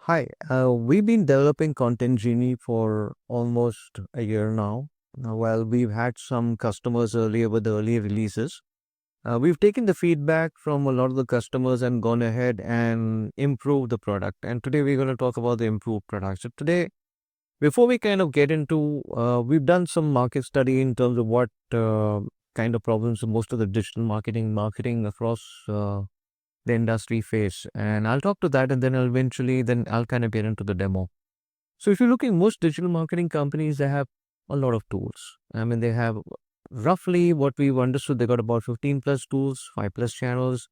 Hi, we've been developing Content Genie for almost a year now. While we've had some customers earlier with the early releases, we've taken the feedback from a lot of the customers and gone ahead and improved the product. And today we're going to talk about the improved product. So today, before we kind of get into, we've done some market study in terms of what kind of problems most of the digital marketing across the industry face. And I'll talk to that and then I'll kind of get into the demo. So if you're looking, most digital marketing companies, they have a lot of tools. I mean, they have roughly what we've understood, they got about 15 plus tools, 5 plus channels,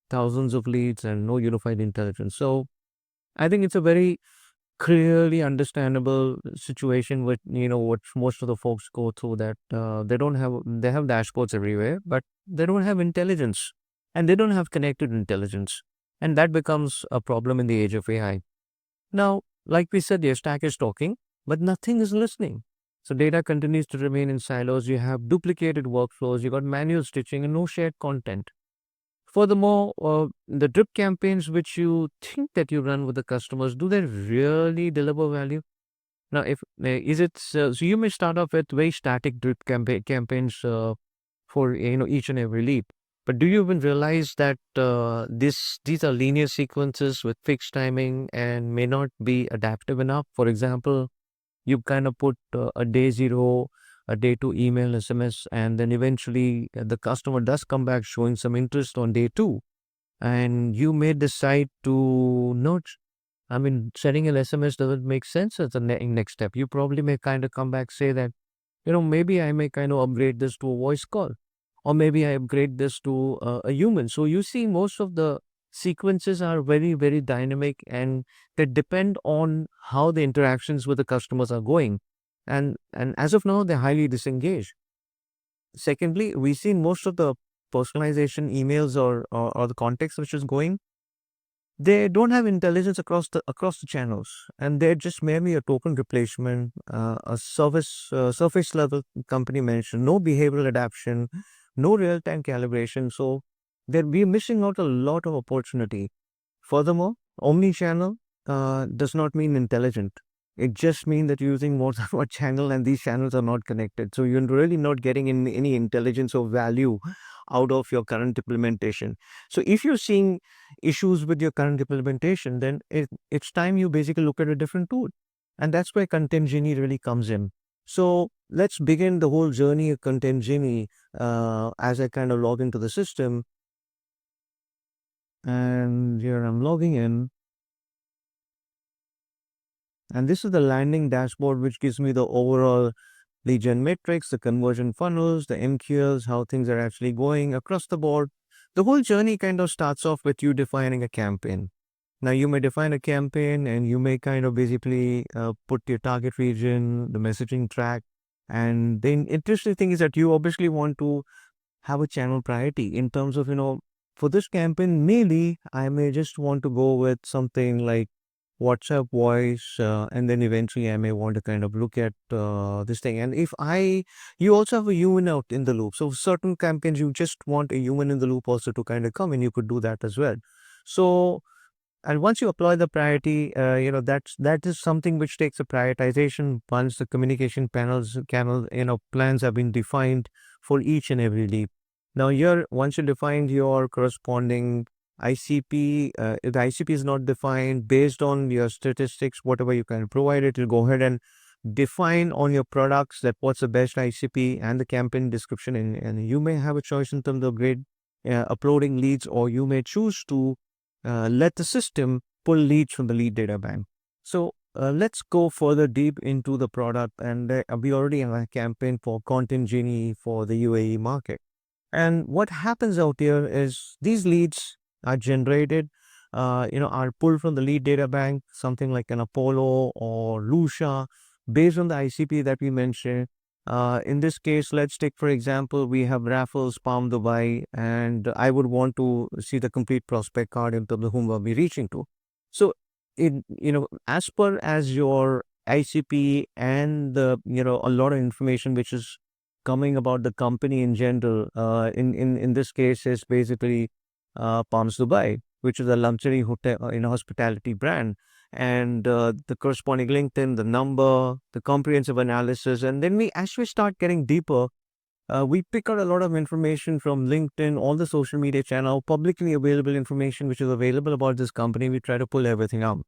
thousands of leads and no unified intelligence. So I think it's a very clearly understandable situation with, what most of the folks go through that they have dashboards everywhere, but they don't have intelligence and they don't have connected intelligence. And that becomes a problem in the age of AI. Now, like we said, your stack is talking, but nothing is listening. So data continues to remain in silos. You have duplicated workflows. You got manual stitching and no shared content. Furthermore, the drip campaigns which you think that you run with the customers, do they really deliver value? Now, if is it so, you may start off with very static drip campaigns for each and every lead. But do you even realize that these are linear sequences with fixed timing and may not be adaptive enough? For example, you kind of put a day zero, a day two email, SMS, and then eventually the customer does come back showing some interest on day two. And you may decide to not, I mean, sending an SMS doesn't make sense as the next step. You probably may kind of come back, say that, maybe I may kind of upgrade this to a voice call, or maybe I upgrade this to a human. So you see, most of the sequences are very, very dynamic and they depend on how the interactions with the customers are going. And as of now, they're highly disengaged. Secondly, we see most of the personalization emails or the context which is going, they don't have intelligence across the channels, and they're just merely a token replacement, a surface level company mentioned, no behavioral adaptation, no real time calibration. So we're missing out a lot of opportunity. Furthermore, omni-channel does not mean intelligent. It just means that you're using more than one channel and these channels are not connected. So you're really not getting in any intelligence or value out of your current implementation. So if you're seeing issues with your current implementation, then it's time you basically look at a different tool. And that's where Content Genie really comes in. So let's begin the whole journey of Content Genie as I kind of log into the system. And here I'm logging in. And this is the landing dashboard, which gives me the overall lead gen metrics, the conversion funnels, the MQLs, how things are actually going across the board. The whole journey kind of starts off with you defining a campaign. Now, you may define a campaign and you may kind of basically put your target region, the messaging track. And the interesting thing is that you obviously want to have a channel priority in terms of, for this campaign, maybe I may just want to go with something like WhatsApp voice, and then eventually I may want to kind of look at this thing. And you also have a human out in the loop. So certain campaigns, you just want a human in the loop also to kind of come and you could do that as well. So, and once you apply the priority, that is something which takes a prioritization once the communication plans have been defined for each and every lead. Now here, once you defined your corresponding ICP, if the ICP is not defined based on your statistics, whatever you can provide it, you'll go ahead and define on your products that what's the best ICP and the campaign description. And you may have a choice in terms of grade uploading leads, or you may choose to let the system pull leads from the lead data bank. So let's go further deep into the product. And we already have a campaign for Content Genie for the UAE market. And what happens out here is these leads are generated, are pulled from the lead data bank, something like an Apollo or Lucia, based on the ICP that we mentioned. In this case, let's take, for example, we have Raffles, Palm Dubai, and I would want to see the complete prospect card in terms of whom we'll be reaching to. So, as per as your ICP and a lot of information which is coming about the company in general, in this case is basically Palms Dubai, which is a luxury hotel hospitality brand. and the corresponding LinkedIn, the number, the comprehensive analysis. And then we actually start getting deeper. We pick out a lot of information from LinkedIn, all the social media channel, publicly available information which is available about this company. We try to pull everything out.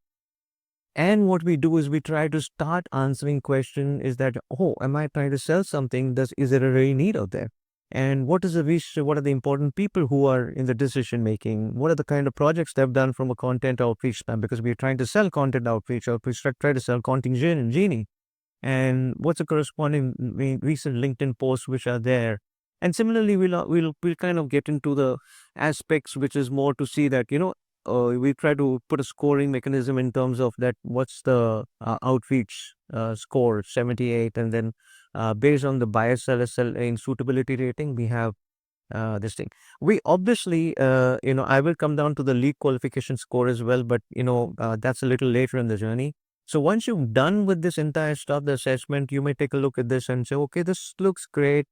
And what we do is we try to start answering question is that, oh, am I trying to sell something? Is there a real need out there? And what is the reach? What are the important people who are in the decision making? What are the kind of projects they've done from a content outreach stand? Because we're trying to sell content outreach, or we try to sell Content Genie. And what's the corresponding recent LinkedIn posts which are there? And similarly, we'll kind of get into the aspects which is more to see that we try to put a scoring mechanism in terms of that what's the outreach score 78, and then based on the bias LSL in suitability rating, we have this thing. We obviously, I will come down to the lead qualification score as well, but that's a little later in the journey. So once you've done with this entire stuff, the assessment, you may take a look at this and say, okay, this looks great,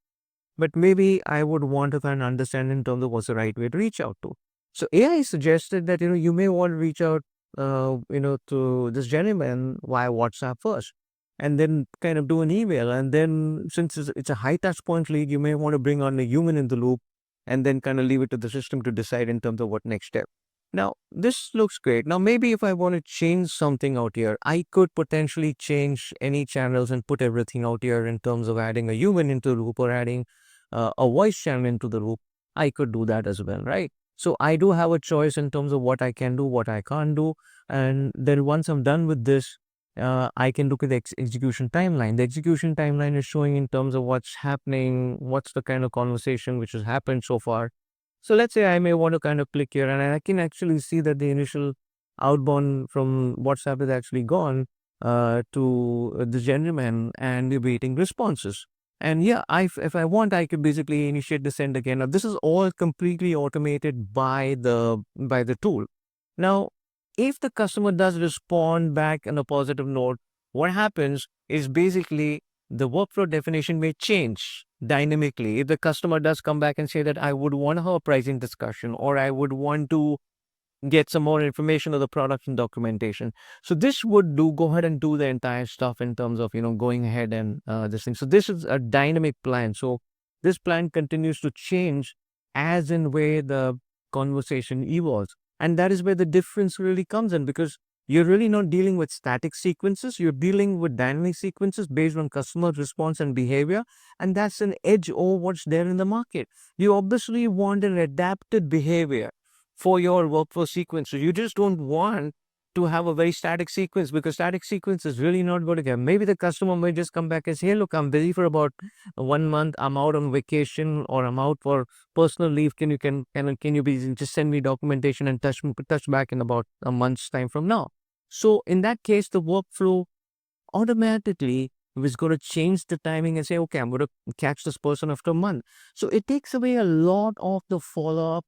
but maybe I would want to kind of understand in terms of what's the right way to reach out to. So AI suggested that, you may want to reach out, to this gentleman via WhatsApp first, and then kind of do an email. And then since it's a high touch point lead, you may want to bring on a human in the loop and then kind of leave it to the system to decide in terms of what next step. Now, this looks great. Now, maybe if I want to change something out here, I could potentially change any channels and put everything out here in terms of adding a human into the loop or adding a voice channel into the loop. I could do that as well, right? So I do have a choice in terms of what I can do, what I can't do. And then once I'm done with this, I can look at the execution timeline. The execution timeline is showing in terms of what's happening, what's the kind of conversation which has happened so far. So let's say I may want to kind of click here, and I can actually see that the initial outbound from WhatsApp is actually gone to the gentleman, and we're waiting responses. And yeah, if I want, I could basically initiate the send again. Now, this is all completely automated by the tool. Now, if the customer does respond back on a positive note, what happens is basically the workflow definition may change dynamically. If the customer does come back and say that I would want to have a pricing discussion, or I would want to get some more information of the product and documentation. So this would go ahead and do the entire stuff in terms of, going ahead and this thing. So this is a dynamic plan. So this plan continues to change as in way the conversation evolves. And that is where the difference really comes in, because you're really not dealing with static sequences. You're dealing with dynamic sequences based on customer response and behavior. And that's an edge over what's there in the market. You obviously want an adapted behavior for your workflow sequence. So you just don't want to have a very static sequence, because static sequence is really not going to get. Maybe the customer may just come back and say, hey, look, I'm busy for about 1 month. I'm out on vacation, or I'm out for personal leave. Can you just send me documentation and touch back in about a month's time from now? So in that case, the workflow automatically is going to change the timing and say, okay, I'm going to catch this person after a month. So it takes away a lot of the follow-up,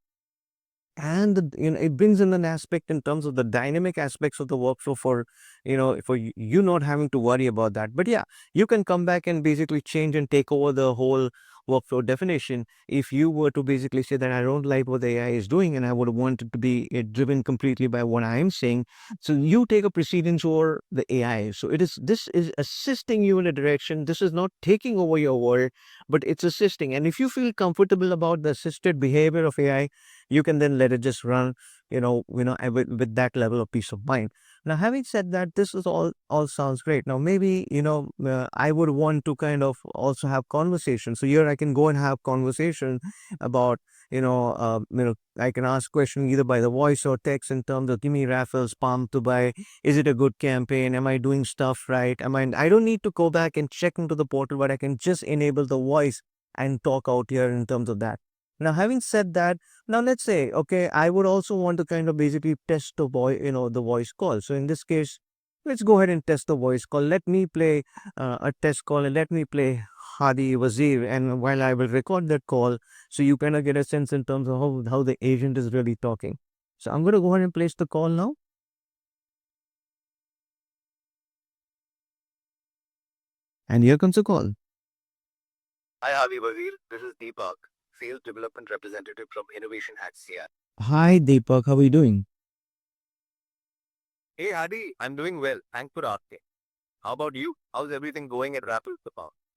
and it brings in an aspect in terms of the dynamic aspects of the workflow for you not having to worry about that. But yeah, you can come back and basically change and take over the whole workflow definition if you were to basically say that I don't like what the AI is doing, and I would want it to be driven completely by what I am saying. So you take a precedence over the AI. So this is assisting you in a direction. This is not taking over your world, but it's assisting. And if you feel comfortable about the assisted behavior of AI, you can then let it just run, with that level of peace of mind. Now, having said that, this is all sounds great. Now, maybe, I would want to kind of also have conversation. So here I can go and have conversation about, I can ask question either by the voice or text in terms of give me raffles, pump to buy. Is it a good campaign? Am I doing stuff right? I don't need to go back and check into the portal, but I can just enable the voice and talk out here in terms of that. Now, having said that, now let's say, okay, I would also want to kind of basically test the the voice call. So in this case, let's go ahead and test the voice call. Let me play a test call, and let me play Hadi Wazir. And while I will record that call, so you kind of get a sense in terms of how the agent is really talking. So I'm going to go ahead and place the call now. And here comes the call. Hi, Avi Wazir. This is Deepak, Sales Development Representative from Innovation at CR. Hi, Deepak. How are you doing? Hey Hadi, I'm doing well. Thanks for asking. How about you? How's everything going at Rappel?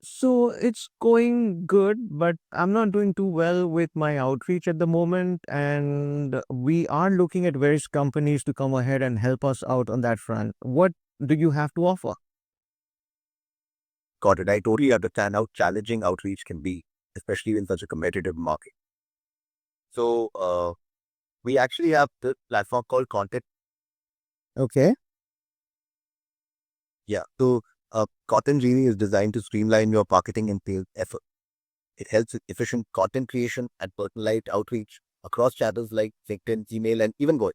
So it's going good, but I'm not doing too well with my outreach at the moment. And we are looking at various companies to come ahead and help us out on that front. What do you have to offer? Got it. I totally understand how challenging outreach can be, especially in such a competitive market. So, we actually have this platform called Content. Okay. Yeah. So, Content Genie is designed to streamline your marketing and sales effort. It helps with efficient content creation and personalized outreach across channels like LinkedIn, Gmail, and even voice.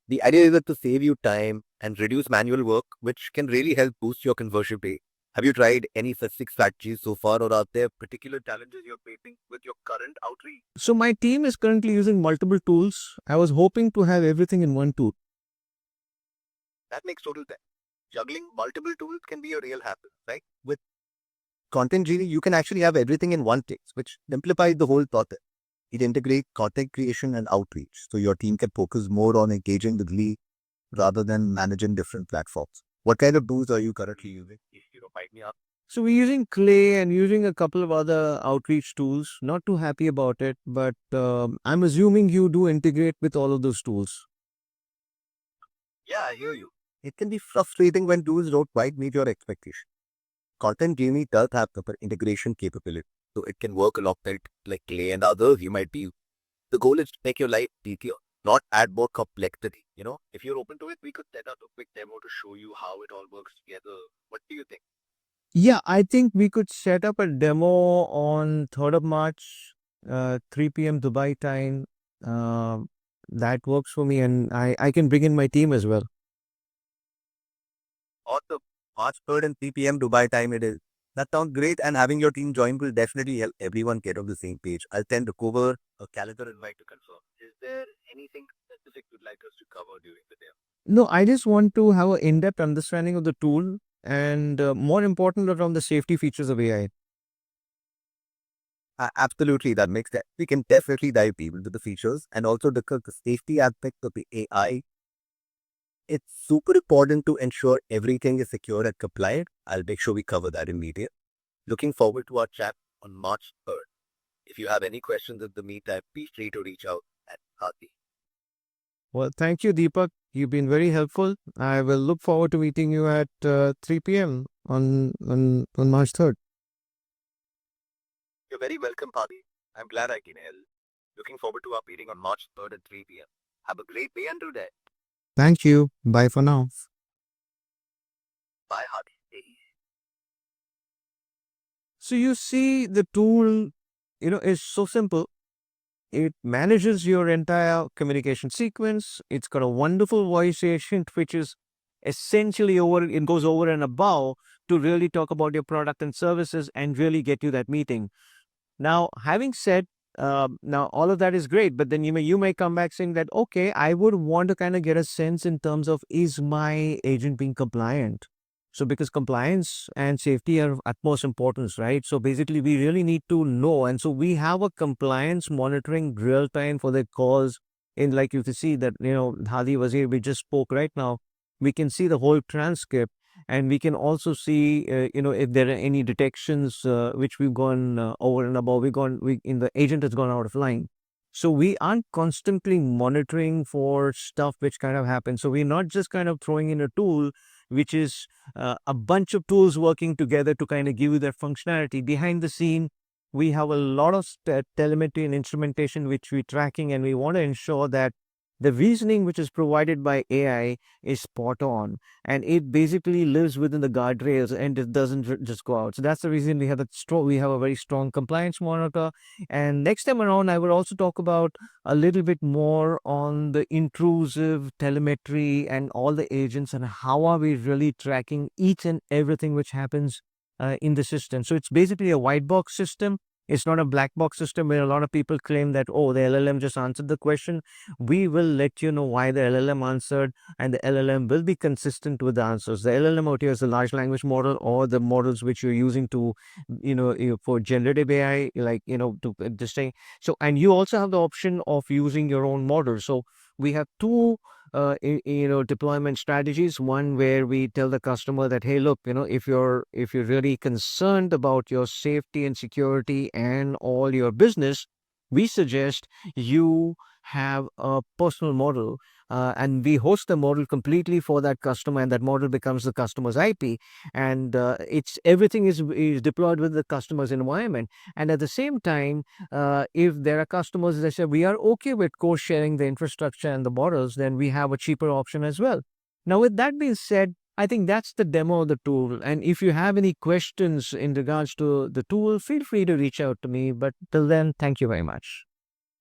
The idea is that to save you time and reduce manual work, which can really help boost your conversion rate. Have you tried any specific strategies so far, or are there particular challenges you're facing with your current outreach? So my team is currently using multiple tools. I was hoping to have everything in one tool. That makes total sense. Juggling multiple tools can be a real hassle, right? With Content Genie, you can actually have everything in one place, which simplifies the whole process. It integrates content creation and outreach, so your team can focus more on engaging with leads rather than managing different platforms. What kind of tools are you currently using? If you don't mind me asking. So we're using Clay and using a couple of other outreach tools. Not too happy about it, but I'm assuming you do integrate with all of those tools. Yeah, I hear you. It can be frustrating when tools don't quite meet your expectation. Content Genie does have proper integration capability, so it can work alongside like Clay and others you might be. The goal is to make your life easier, not add more complexity. If you're open to it, we could set up a quick demo to show you how it all works together. What do you think? Yeah, I think we could set up a demo on 3rd of March, 3 p.m. Dubai time. Uh, that works for me, and I can bring in my team as well. Awesome. March 3rd and 3 p.m. Dubai time it is. That sounds great, and having your team join will definitely help everyone get on the same page. I'll send over a calendar invite to confirm. Is there anything specific you'd like us to cover during the day? No, I just want to have an in-depth understanding of the tool and more important around the safety features of AI. Absolutely, that makes sense. We can definitely dive deep into the features and also discuss the safety aspects of the AI. It's super important to ensure everything is secure and compliant. I'll make sure we cover that in media. Looking forward to our chat on March 3rd. If you have any questions in the meantime, be free to reach out at Hati. Well, thank you, Deepak. You've been very helpful. I will look forward to meeting you at 3 p.m. on March 3rd. You're very welcome, Hati. I'm glad I can help. Looking forward to our meeting on March 3rd at 3 p.m. Have a great day and today. Thank you. Bye for now. Bye, Hati. So you see, the tool, is so simple. It manages your entire communication sequence. It's got a wonderful voice agent, which is essentially it goes over and above to really talk about your product and services and really get you that meeting. Now, having said, now all of that is great, but then you may come back saying that, okay, I would want to kind of get a sense in terms of, is my agent being compliant? So because compliance and safety are of utmost importance, right? So basically we really need to know. And so we have a compliance monitoring real time for the calls in, like you can see that, Hadi was here, we just spoke right now. We can see the whole transcript, and we can also see, if there are any detections which we've gone over and above. The agent has gone out of line. So we aren't constantly monitoring for stuff which kind of happens. So we're not just kind of throwing in a tool which is a bunch of tools working together to kind of give you that functionality. Behind the scene, we have a lot of telemetry and instrumentation which we're tracking, and we want to ensure that the reasoning which is provided by AI is spot on, and it basically lives within the guardrails and it doesn't just go out. So that's the reason we have a very strong compliance monitor. And next time around, I will also talk about a little bit more on the intrusive telemetry and all the agents, and how are we really tracking each and everything which happens in the system. So it's basically a white box system. It's not a black box system where a lot of people claim that, oh, the LLM just answered the question. We will let you know why the LLM answered, and the LLM will be consistent with the answers. The LLM out here is a large language model, or the models which you're using to, for generative AI, like, to this thing. So, and you also have the option of using your own model. So We have two deployment strategies. One where we tell the customer that, hey, look, if you're really concerned about your safety and security and all your business, we suggest you have a personal model, and we host the model completely for that customer, and that model becomes the customer's IP, and it's everything is deployed with the customer's environment. And at the same time, if there are customers that say we are okay with co-sharing the infrastructure and the models, then we have a cheaper option as well. Now, with that being said, I think that's the demo of the tool. And if you have any questions in regards to the tool, feel free to reach out to me. But till then, thank you very much.